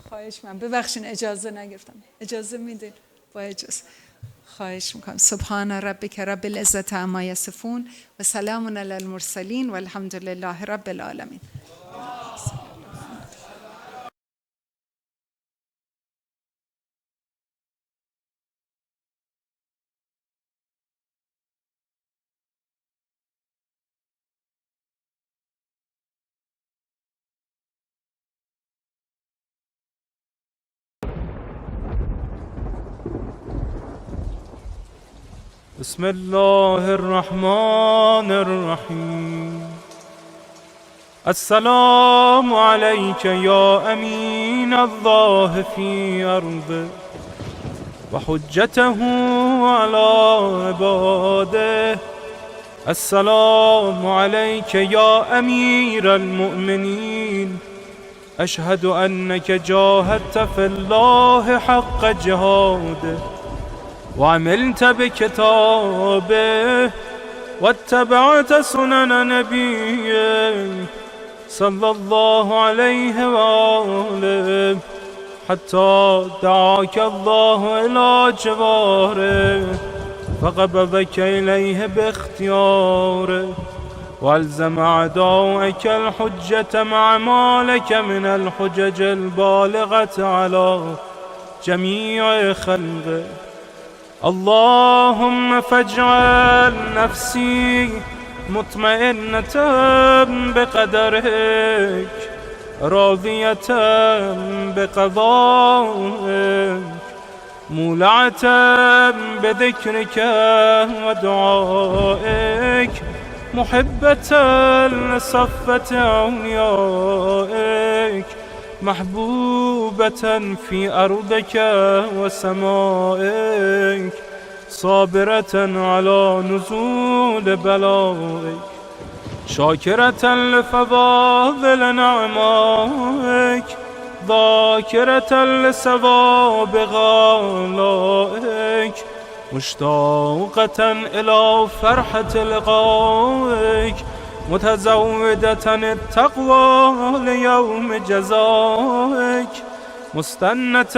خواهش می‌کنم. ببخشید اجازه نگرفتم. اجازه میدید؟ با اجازه. خواهش میکنم. سبحان ربک رب العزة عما یصفون و سلام علی المرسلین و الحمد لله رب العالمین. بسم الله الرحمن الرحیم. السلام علیک یا امین الله فی ارضه و حجته علی عباده السلام عليك يا أمير المؤمنين أشهد أنك جاهدت في الله حق جهاده وعملت بكتابه واتبعت سنن نبيه صلى الله عليه وآله حتى دعاك الله إلى جواره فقبضك إليه باختياره والزم أعداءك الحجة مع ما لك من الحجج البالغة على جميع خلقه اللهم فاجعل نفسي مطمئنة بقدرك راضية بقضائك مولعة بذكرك ودعائك محبة لصفة أوليائك محبوبة في أرضك وسمائك صابرة على نزول بلائك شاكرة لفضائل نعمائك ذاكرة لثواب غالائك مشتاقة إلى فرحة لقائك متزودة التقوى ليوم جزائك مستنة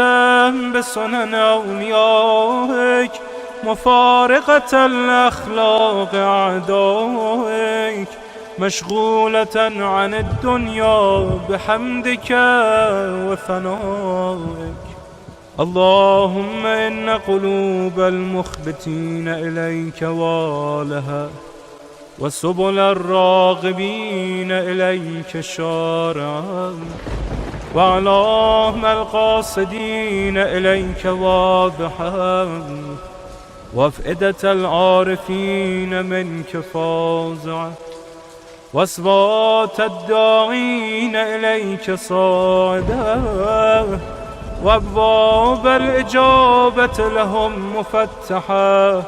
بسنن أوليائك مفارقة الأخلاق أعدائك مشغولة عن الدنيا بحمدك وثنائك اللهم إن قلوب المخبتين إليك والها وسبل الراغبين إليك شارعا وأعلام القاصدين إليك واضحا وأفئدة العارفين منك فازعا وأصوات الداعين إليك صاعدا وأبواب الإجابة لهم مفتحا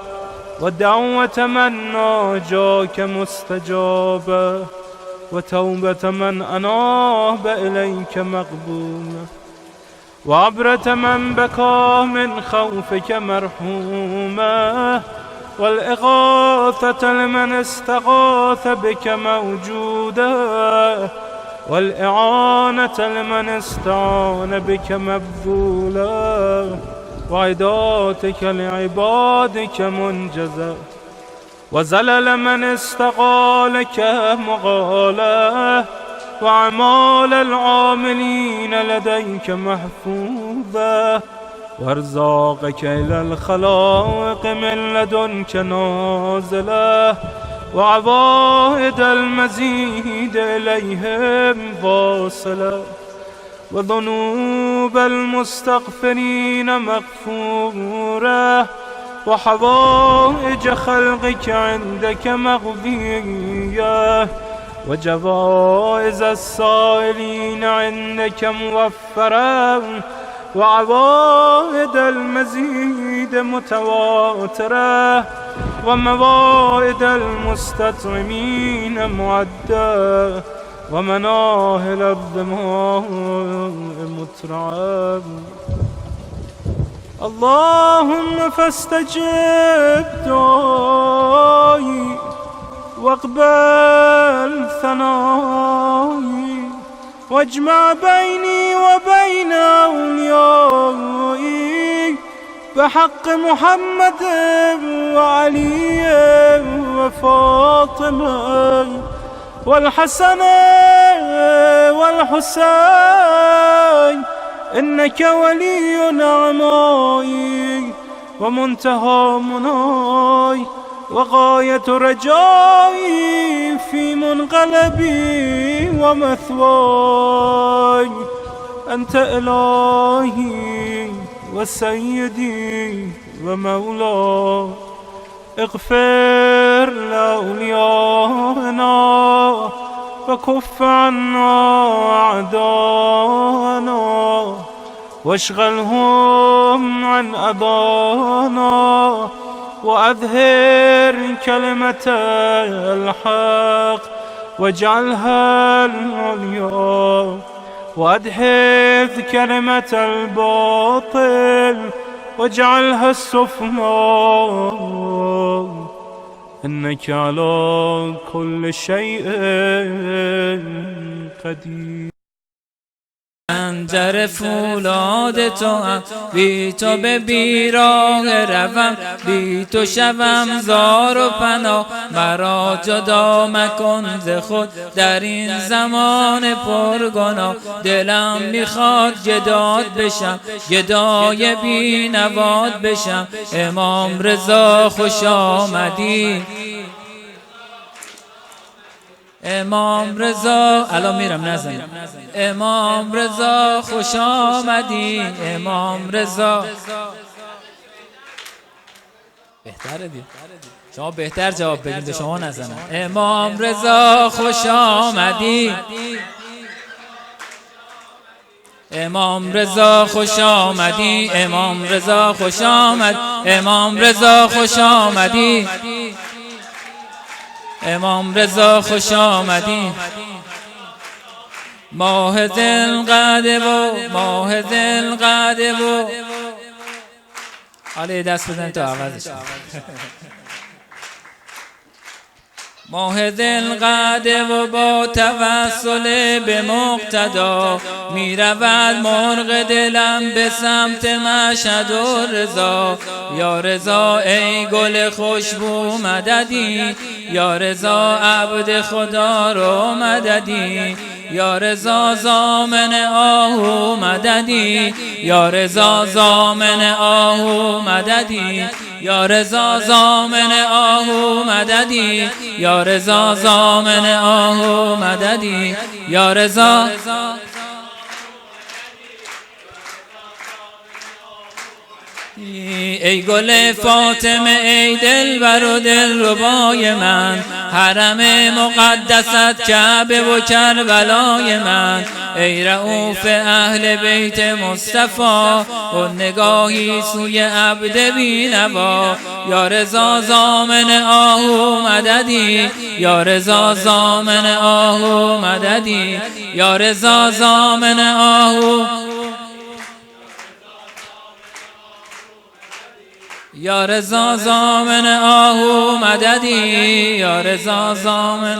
ودعوة من ناجاك مستجابا وتوبة من أناب إليك مقبولا وعبرة من بكى من خوفك مرحوما والإغاثة لمن استغاث بك موجودا والإعانة لمن استعان بك مبذولا وعداتك لعبادك منجزا وزلل من استقالك مغالا وأعمال العاملين لديك محفوظا وارزاقك إلى الخلائق من لدنك نازلا وعوائد المزيد إليهم واصلا وذنوب المستغفرين مغفورة وحوائج خلقك عندك مقضية وجوائز السائلين عندك موفرة وعوائد المزيد متواترة وموائد المستطعمين معدة ومناهل الظماء مترعة اللهم فاستجب دعائي واقبل ثنائي واجمع بيني وبين أوليائي بحق محمد وعلي وفاطمة والحسن والحسين إنك ولي نعمائي ومنتهى مناي وغاية رجائي في منقلبي ومثواي أنت إلهي وسيدي ومولاي اغفر لأوليائنا وكف عنا أعداءنا واشغلهم عن أبانا وأظهر كلمة الحق واجعلها العليا وأدحض كلمة الباطل واجعلها السفلى إنك على كل شيء قدير. خنجر فولاد تو هم بی تو به بیراه روم، بی تو شوم زار و پناه، مرا جدا مکن ز خود در این زمان پرگناه. دلم میخواد گداد بشم، گدای بی نواد بشم. امام رضا خوش آمدی، امام رضا الان میرم نزنیم. امام رضا خوش آمدی، امام رضا. بهتره دیگه، شما بهتر جواب بدید، شما نزنم. امام رضا خوش آمدی، امام رضا خوش آمدی، امام رضا خوش آمد، امام رضا خوش آمدی، امام رضا خوش آمدی. ماه ذوالقعده و ماه ذوالقعده و حالا دست بزنید تا عوضش. ماه ذوالقعده و با توسل به مقتدا می رود مرغ دلم به سمت مشهد و رضا. یا رضا ای گل خوشبو مددی، یا رضا عبد خدا رو مددی، یا رضا ضامن آهو مددی، یا رضا ضامن آهو مددی، یا رضا ضامن آهو مددی، یا رضا ضامن آهو مددی، یا رضا. ای گل فاطمه ای دلبر و دلربای من، حرم مقدست کعبه و کربلای من. ای رؤوف اهل بیت مصطفی و نگاهی سوی عبد بینوا. یا رضا ضامن آهو مددی، یا رضا ضامن آهو مددی، یا رضا ضامن آهو، یا رضا ضامن آهو مددی، یا رضا ضامن.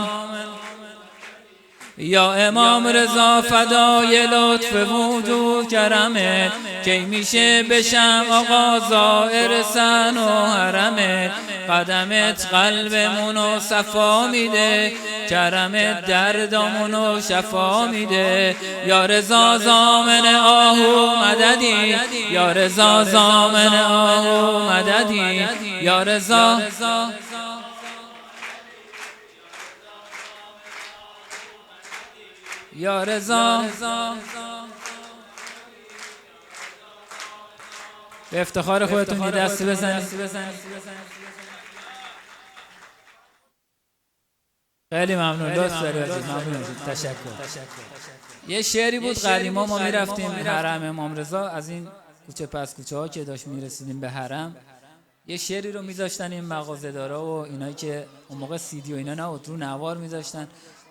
یا امام رضا فدای لطف وجود کرمت، کی میشه بشم آقا زائر سن و حرمت. قدمت قلبمونو صفا میده، کرمت دردامونو شفا میده. یا رضا ضامن آهو مددی، یا رضا ضامن آهو مددی، یا رضا. یا رضا. به افتخار خودتون یه دستی بزنید. خیلی ممنون، لطف دارید، ممنون، تشکر. یه شعری بود قدیما ما میرفتیم حرم امام رضا، از این کوچه پس کوچه ها که داشت میرسیدیم به حرم، یه شعری رو میذاشتن این مغازه‌دارا و اینایی که اون موقع سی دی و اینا نبود، رو نوار میذاشتن.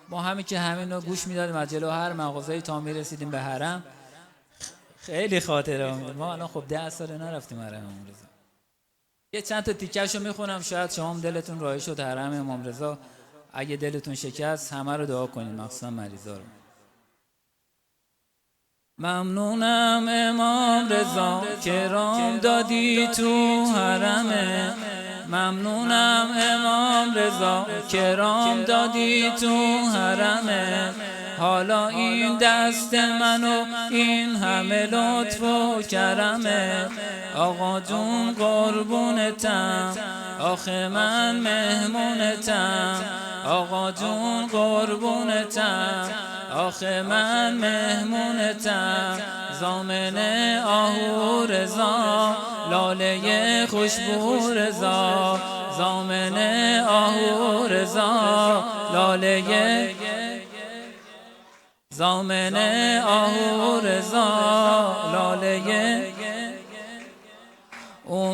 ما همین که همین رو گوش میدادیم از جلو هر مغازه‌ای تا میرسیدیم به حرم. خیلی خاطره ما الان خب 10 سال نرفتیم حرم امام رضا. یه چند تا تیکه‌شو میخونم، شاید شما هم دلتون راضی شد حرم امام رضا. اگه دلتون شکست همه رو دعا کنید، مخصوصا مریضا رو. ممنونم امام رضا که رام دادی تو حرمه، ممنونم امام رضا که رام دادی تو حرمه. حالا این دست منو این همه لطف و کرمه. آقا جون قربونتم، آخه من مهمونتم. آقا جون قربونتم، آخه من مهمونتم. ضامن آهو رضا، لاله خوشبو رضا. ضامن آهو رضا، لاله، ضامن آهو رضا، لاله.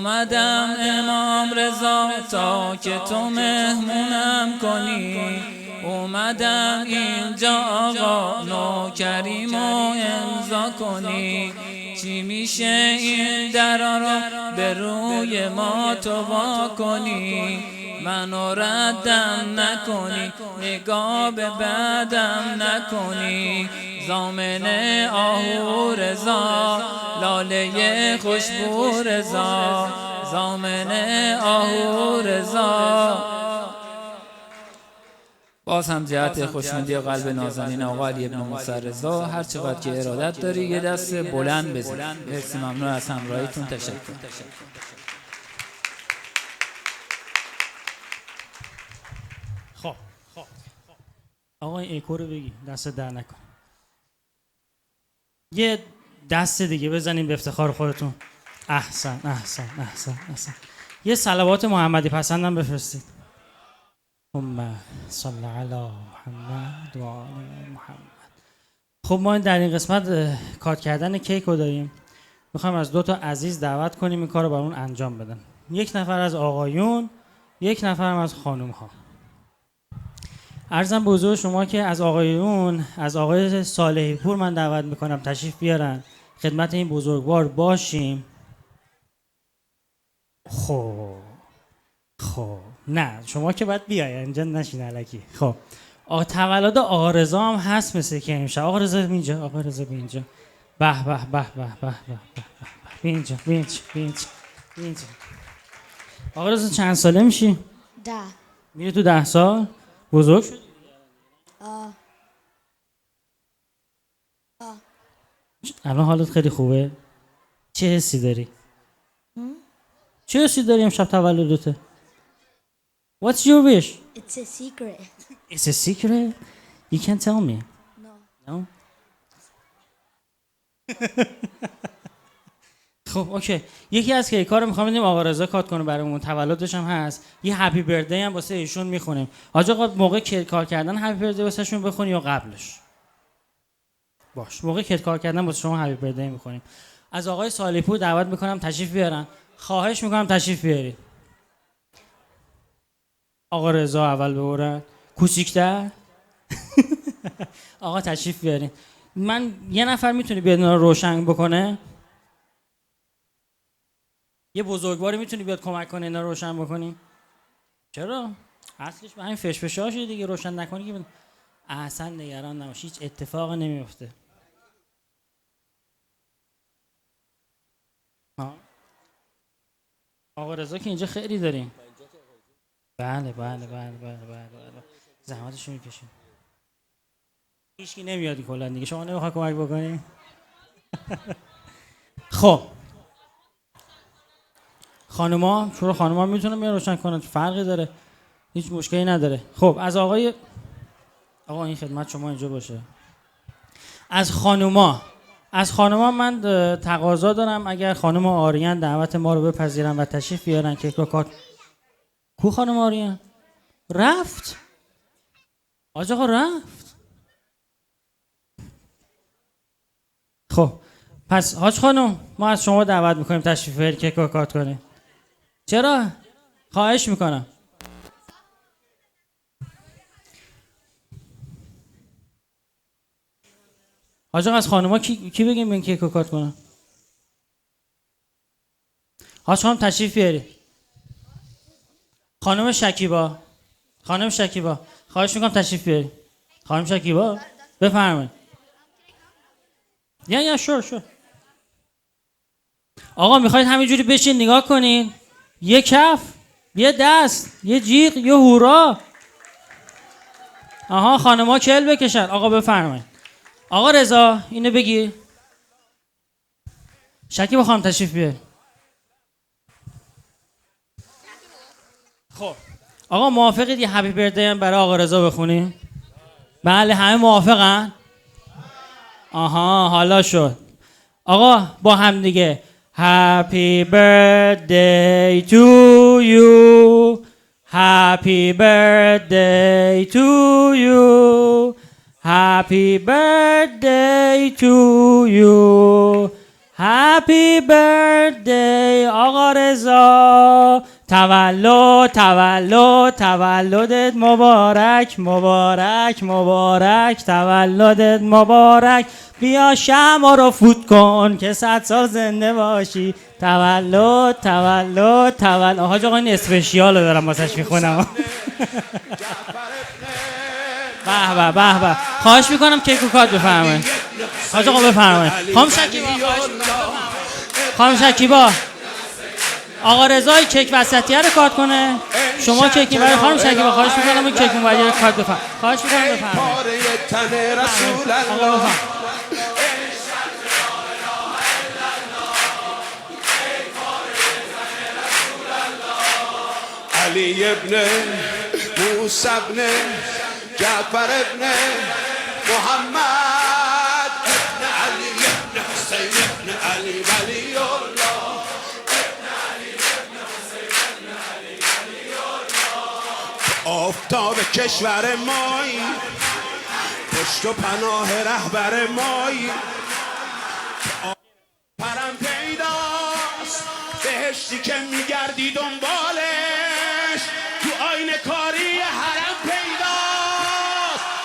اومدم امام رضا تا که تو مهمونم کنی، اومدم اینجا آقا نوکریمو امضا کنی، چی میشه این درا رو به روی ما تو وا کنی، منو ردم نکنی، نگاه به بعدم نکنی، زامن آهو رضا لاله خوشبو رضا، زامن آهو رضا. باز هم جهت خوشنودی و قلب نازنین آقا علی ابن موسی رضا، هر چقدر که ارادت داری یه دست بلند بزن. مرسی، ممنون از همراهیتون، تشکر. خب آقا این اکو رو بگی، دست در نکن. یه دست دیگه بزنین به افتخار خودتون. احسن احسن احسن احسن. یه صلوات محمدی پسندم بفرستید. اللهم صل علی محمد و آل محمد. خب ما در این قسمت کات کردن کیک رو داریم. میخوایم از 2 تا عزیز دعوت کنیم این کار رو برامون انجام بدن. 1 نفر از آقایون، 1 نفر هم از خانوم ها. عرضم به حضور شما که از آقایون، از آقای صالحی پور من دعوت میکنم تشریف بیارن، خدمت این بزرگوار باشیم. خب نه شما که باید بیاین اینجا، نشین الکی. خب تولد آقا رضا هم هست مثل که امشب. آقا رضا اینجا، آقا رضا اینجا. به به به به به به اینجا اینجا. آقا رضا چند ساله میشی؟ 10. میره تو 10 سال؟ بزرگ شدی؟ الان حالت خیلی خوبه؟ چه حسی داری؟ چه حسی داری امشب تولدته؟ What's your wish? It's a secret. It's a secret? You can't tell me. No? خب اوکی. یکی از کیک‌ها رو می‌خوام بدیم آقا رضا کات کنه برامون، تولدش هم هست. یه هپی بردی هم واسه ایشون می‌خونیم. حاج آقا موقع کیک کار کردن هپی بردی واسهشون بخونی یا قبلش؟ باش. موقع کیک کار کردن واسه شما هپی بردی می‌خونیم. از آقای صالحی پور دعوت می‌کنم تشریف بیارن. خواهش می‌کنم تشریف بیارید. آقا رضا اول ببرن. کوچیک‌تر. آقا تشریف بیارین. من یه نفر میتونی بیاد اینا رو روشن بکنه؟ یه بزرگواری میتونی بیاد کمک کنه اینا رو روشن بکنی؟ چرا؟ اصلش به همین فشفشاشه دیگه، روشن نکنی که اصلا نگران نباش، هیچ اتفاق نمیفته. آقا رضا که اینجا خیلی داریم. بله. زحمتشو میکشیم. هیچکی نمیادی کلا دیگه، شما نمیخواد کمک بکنی؟ خب خانوما، چرا خانوما میتونن بیان روشن کنن، فرقی داره، هیچ مشکلی نداره. خب از آقا این خدمت شما اینجا باشه. از خانوما من تقاضا دارم اگر خانم آرین دعوت ما رو بپذیرن و تشریف بیارن کیک رو کات. کو خانم آرین؟ رفت؟ آج آقا رفت؟ خب پس حاج خانم ما از شما دعوت میکنیم تشریف بیارید کیک رو کات کنید. چرا؟ خواهش میکنم. حاج آقا از خانوما کی بگیم این کیک رو کات کنن؟ حاج خانم تشریف بیارید. خانم شکیبا خواهش میکنم تشریف بیارید. خانم شکیبا بفرمایید. یا شور. آقا میخواید همینجوری بشین نگاه کنین؟ یه کف، یه دست، یه جیغ، یه هورا. آها خانم‌ها کل بکشن. آقا بفرمایید. آقا رضا اینو بگی. شکیبا خانم تشریف بیار. خب آقا موافقید یه هپی بردی هم برای آقا رضا بخونیم؟ بله همه موافقن؟ آها حالا شد. آقا با هم دیگه Happy birthday to you. Happy birthday to you. Happy birthday to you. Happy birthday آقا رضا، تولدت مبارک مبارک مبارک، تولدت مبارک. بیا شمع رو فوت کن که 100 سال زنده باشی. تولد. حاج آقا این اسپشیال رو دارم واسش میخونم. به به. خواهش میکنم کیک و کات بفرمایید. حاج آقا بفرمایید. خانم شکیبا آقا رضای کیک وسطیه رو کات کنه. شما کیک برای خانم شکیبا خواهش میکنم اون کیک اونوری رو کات بفرمایید. خواهش میکنم بفرمایید. علی ابن موسی ابن جعفر ابن محمد ابن علی ابن حسین ابن علی ولی الله ابن علی ابن حسین ابن علی ولی الله. آفتاب کشور مایی، پشت و پناه رهبر مایی، پرم پیداست بهشتی که میگردی دنبالش، تو آینه کاری حرم پیداست.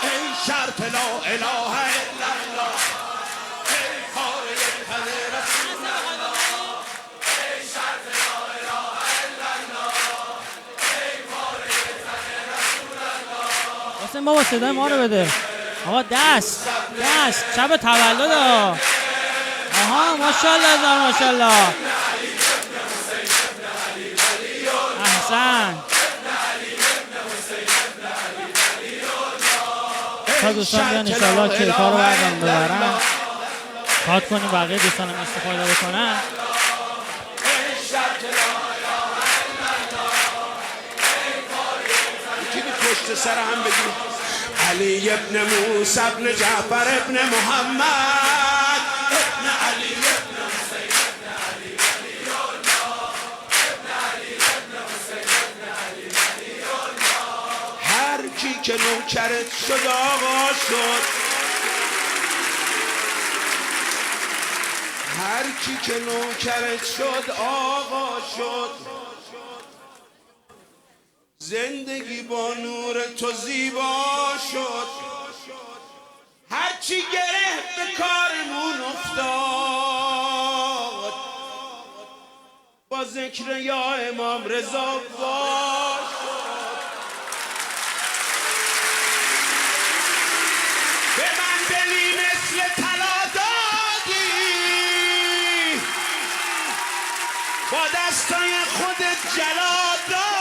ای شرط لا اله الا الله، ای پاره تن رسول الله، ای شرط لا اله الا الله، ای پاره تن رسول الله. حسین بابا صدای ما رو بده. آقا دست شب تولد ها. آها ماشاءالله ماشاءالله. احسن. تا دوستان بیان انشاءالله کیکا رو بردن ببرن، کات کنیم بقیه دوستانم استفاده بکنن. پشت سر هم بگیم علی ابن موسی ابن جعفر ابن محمد ابن علی ابن حسین ابن علی ولی الله ابن علی ابن حسین ابن علی ولی الله. هر کی که نوکرت شد آقا شد، هر کی که نوکرت شد آقا شد. زندگی با نور تو زیبا شد، هرچی گره به کارمون افتاد، با ذکر یا امام رضا باش. به من دلی مثل طلا دادی، با دستای خودت جلا دادی،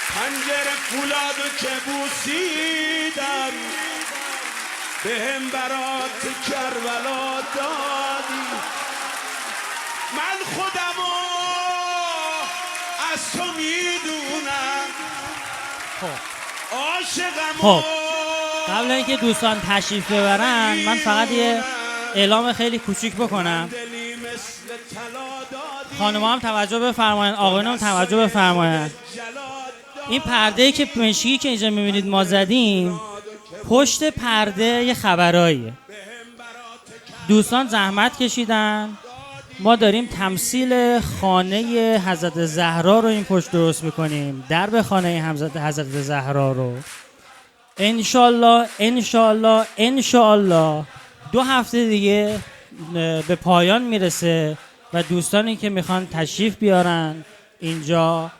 پنجره فولادو که بوسیدم، به هم برات کربلا دادی. من خودمو از تو میدونم، عاشقمو. قبل اینکه دوستان تشریف ببرن من فقط یه اعلام خیلی کوچیک بکنم. خانم هم توجه بفرمایید، آقایون هم توجه بفرمایید. این پرده که مشکی که اینجا میبینید ما زدیم، پشت پرده یه خبراییه. دوستان زحمت کشیدن، ما داریم تمثیل خانه حضرت زهرا رو این پشت درست میکنیم، درب خانه حضرت زهرا رو. انشالله 2 هفته دیگه به پایان میرسه و دوستانی که میخوان تشریف بیارن اینجا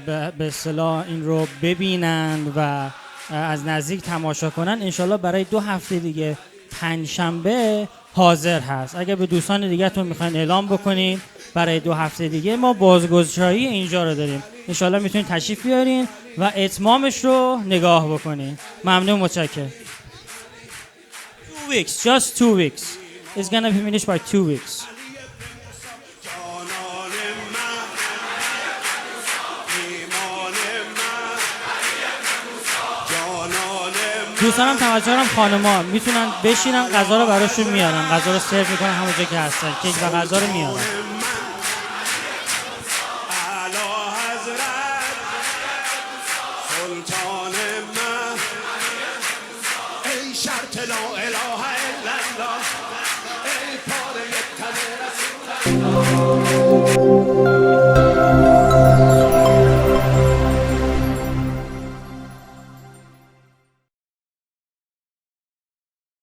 به اصطلاح این رو ببینن و از نزدیک تماشا کنن، انشالله برای 2 هفته دیگه پنجشنبه حاضر هست. اگر به دوستان دیگه تون میخواین اعلام بکنین برای 2 هفته دیگه ما بازگشایی اینجا رو داریم، انشالله میتونین تشریف بیارین و اتمامش رو نگاه بکنین. ممنون، متشکرم. 2 weeks, just 2 weeks. It's gonna be finished by 2 weeks. دوستانم توجه کنم، خانم‌ها میتونن بشینن، غذا رو براشون میارن، غذا رو سرو میکنن همونجا که هستن، کیک و غذا رو میارن. شرط لا اله الا الله